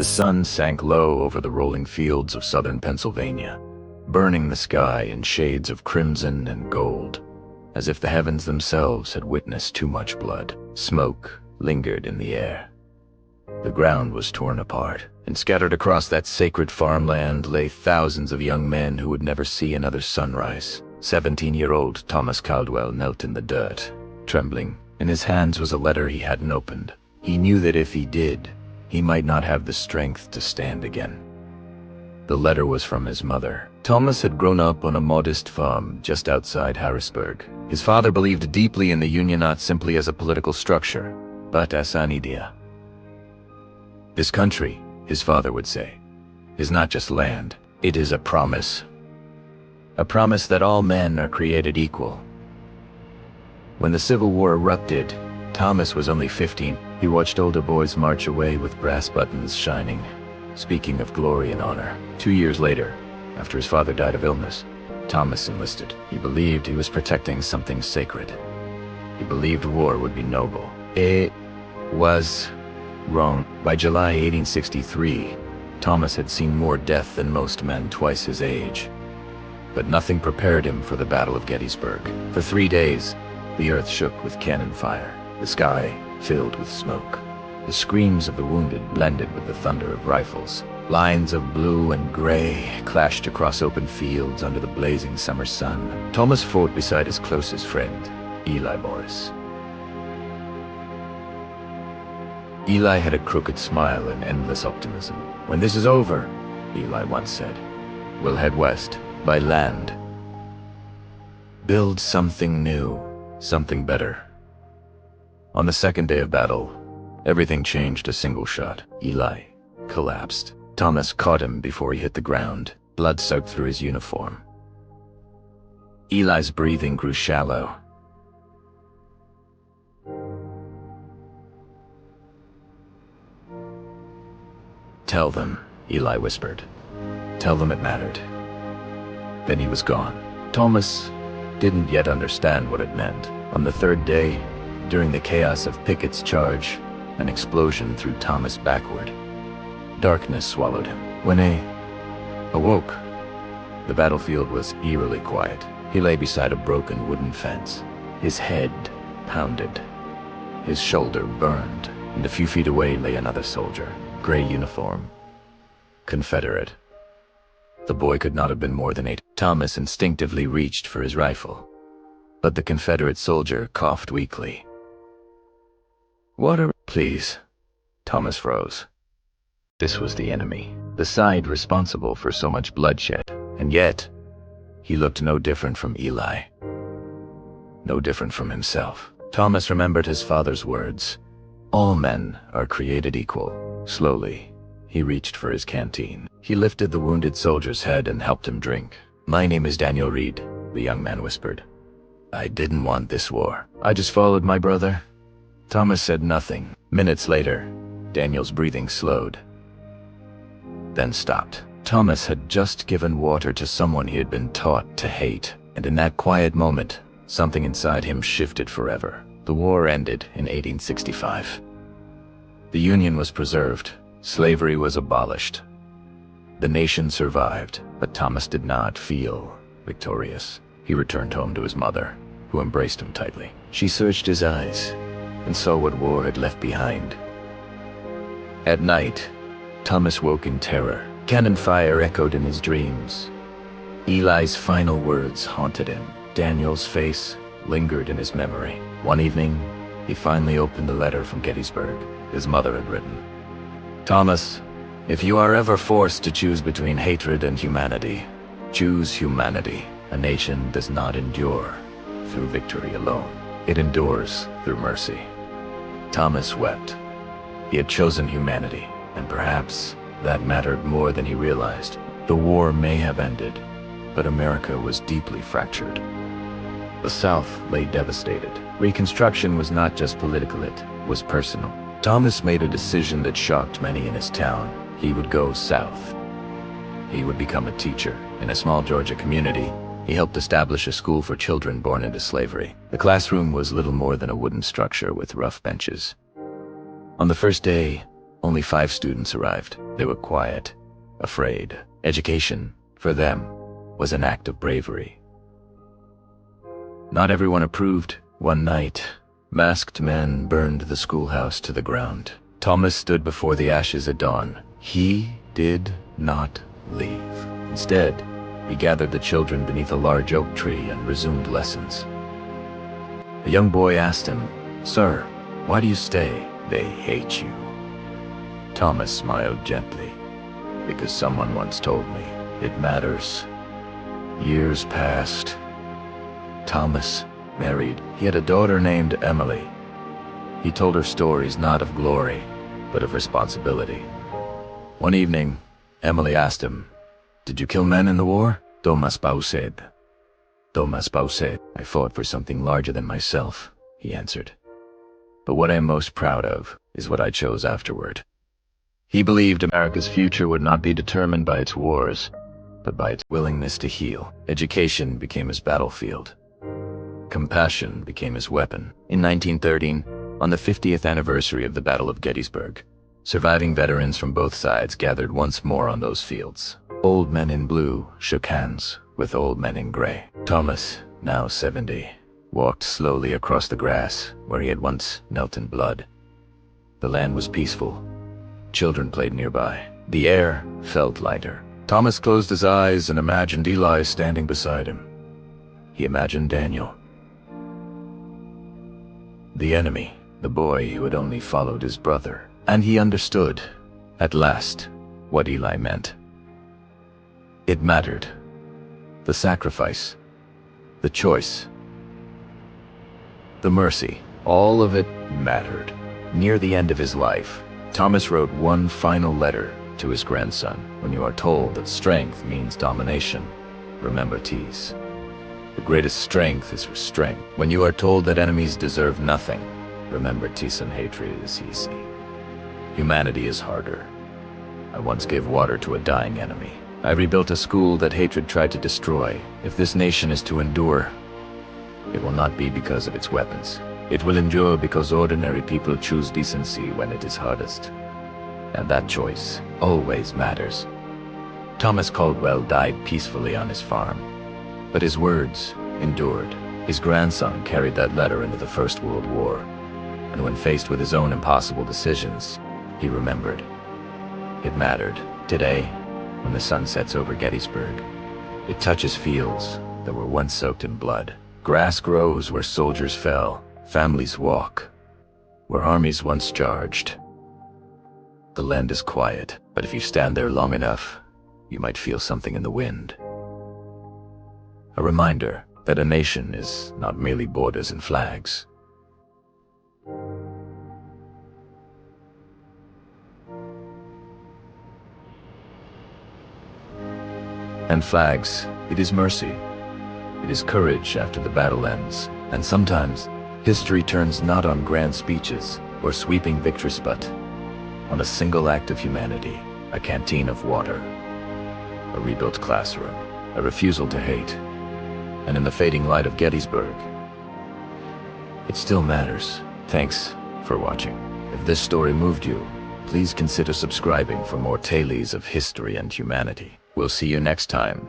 The sun sank low over the rolling fields of southern Pennsylvania, burning the sky in shades of crimson and gold, as if the heavens themselves had witnessed too much blood. Smoke lingered in the air. The ground was torn apart, and scattered across that sacred farmland lay thousands of young men who would never see another sunrise. 17-year-old Thomas Caldwell knelt in the dirt, trembling. In his hands was a letter he hadn't opened. He knew that if he did, he might not have the strength to stand again. The letter was from his mother. Thomas had grown up on a modest farm just outside Harrisburg. His father believed deeply in the Union not simply as a political structure, but as an idea. This country, his father would say, is not just land, it is a promise. A promise that all men are created equal. When the Civil War erupted, Thomas was only 15. He watched older boys march away with brass buttons shining, speaking of glory and honor. 2 years later, after his father died of illness, Thomas enlisted. He believed he was protecting something sacred. He believed war would be noble. It was wrong. By July 1863, Thomas had seen more death than most men twice his age. But nothing prepared him for the Battle of Gettysburg. For 3 days, the earth shook with cannon fire, the sky filled with smoke. The screams of the wounded blended with the thunder of rifles. Lines of blue and gray clashed across open fields under the blazing summer sun. Thomas fought beside his closest friend, Eli Morris. Eli had a crooked smile and endless optimism. "When this is over," Eli once said, "we'll head west, by land. Build something new, something better." On the second day of battle, everything changed a single shot. Eli collapsed. Thomas caught him before he hit the ground. Blood soaked through his uniform. Eli's breathing grew shallow. "Tell them," Eli whispered. "Tell them it mattered." Then he was gone. Thomas didn't yet understand what it meant. On the third day, during the chaos of Pickett's charge, an explosion threw Thomas backward. Darkness swallowed him. When he awoke, the battlefield was eerily quiet. He lay beside a broken wooden fence. His head pounded. His shoulder burned, and a few feet away lay another soldier. Gray uniform. Confederate. The boy could not have been more than 8. Thomas instinctively reached for his rifle, but the Confederate soldier coughed weakly. "Water, please." Thomas froze. This was the enemy, the side responsible for so much bloodshed, and yet he looked no different from Eli, no different from himself. Thomas remembered his father's words, "All men are created equal." Slowly, he reached for his canteen. He lifted the wounded soldier's head and helped him drink. "My name is Daniel Reed," the young man whispered. "I didn't want this war. I just followed my brother." Thomas said nothing. Minutes later, Daniel's breathing slowed, then stopped. Thomas had just given water to someone he had been taught to hate, and in that quiet moment, something inside him shifted forever. The war ended in 1865. The Union was preserved. Slavery was abolished. The nation survived, but Thomas did not feel victorious. He returned home to his mother, who embraced him tightly. She searched his eyes and saw what war had left behind. At night, Thomas woke in terror. Cannon fire echoed in his dreams. Eli's final words haunted him. Daniel's face lingered in his memory. One evening, he finally opened the letter from Gettysburg his mother had written. "Thomas, if you are ever forced to choose between hatred and humanity, choose humanity. A nation does not endure through victory alone. It endures through mercy." Thomas wept. He had chosen humanity, and perhaps that mattered more than he realized. The war may have ended, but America was deeply fractured. The South lay devastated. Reconstruction was not just political, it was personal. Thomas made a decision that shocked many in his town. He would go south. He would become a teacher. In a small Georgia community, he helped establish a school for children born into slavery. The classroom was little more than a wooden structure with rough benches. On the first day, Only 5 students arrived. They were quiet, afraid. Education, for them, was an act of bravery. Not everyone approved. One night, masked men burned the schoolhouse to the ground. Thomas stood before the ashes at dawn. He did not leave. Instead, he gathered the children beneath a large oak tree and resumed lessons. A young boy asked him, "Sir, why do you stay?" "They hate you." Thomas smiled gently. "Because someone once told me it matters." Years passed. Thomas married. He had a daughter named Emily. He told her stories not of glory, but of responsibility. One evening, Emily asked him, "Did you kill men in the war?" Thomas said. "I fought for something larger than myself," he answered. "But what I am most proud of is what I chose afterward." He believed America's future would not be determined by its wars, but by its willingness to heal. Education became his battlefield. Compassion became his weapon. In 1913, on the 50th anniversary of the Battle of Gettysburg, surviving veterans from both sides gathered once more on those fields. Old men in blue shook hands with old men in gray. Thomas, now 70, walked slowly across the grass where he had once knelt in blood. The land was peaceful. Children played nearby. The air felt lighter. Thomas closed his eyes and imagined Eli standing beside him. He imagined Daniel. The enemy, the boy who had only followed his brother. And he understood, at last, what Eli meant. It mattered. The sacrifice, the choice, the mercy, all of it mattered. Near the end of his life, Thomas wrote one final letter to his grandson. When you are told that strength means domination, remember peace. The greatest strength is restraint. When you are told that enemies deserve nothing, remember peace and hatred is easy. Humanity is harder. I once gave water to a dying enemy. I rebuilt a school that hatred tried to destroy. If this nation is to endure, it will not be because of its weapons. It will endure because ordinary people choose decency when it is hardest. And that choice always matters. Thomas Caldwell died peacefully on his farm, but his words endured. His grandson carried that letter into the First World War, and when faced with his own impossible decisions, he remembered. It mattered. Today, when the sun sets over Gettysburg, it touches fields that were once soaked in blood. Grass grows where soldiers fell. Families walk where armies once charged. The land is quiet, but if you stand there long enough, you might feel something in the wind. A reminder that a nation is not merely borders and flags. And flags, it is mercy. It is courage after the battle ends. And sometimes, history turns not on grand speeches or sweeping victories, but on a single act of humanity, a canteen of water, a rebuilt classroom, a refusal to hate. And in the fading light of Gettysburg, it still matters. Thanks for watching. If this story moved you, please consider subscribing for more tales of history and humanity. We'll see you next time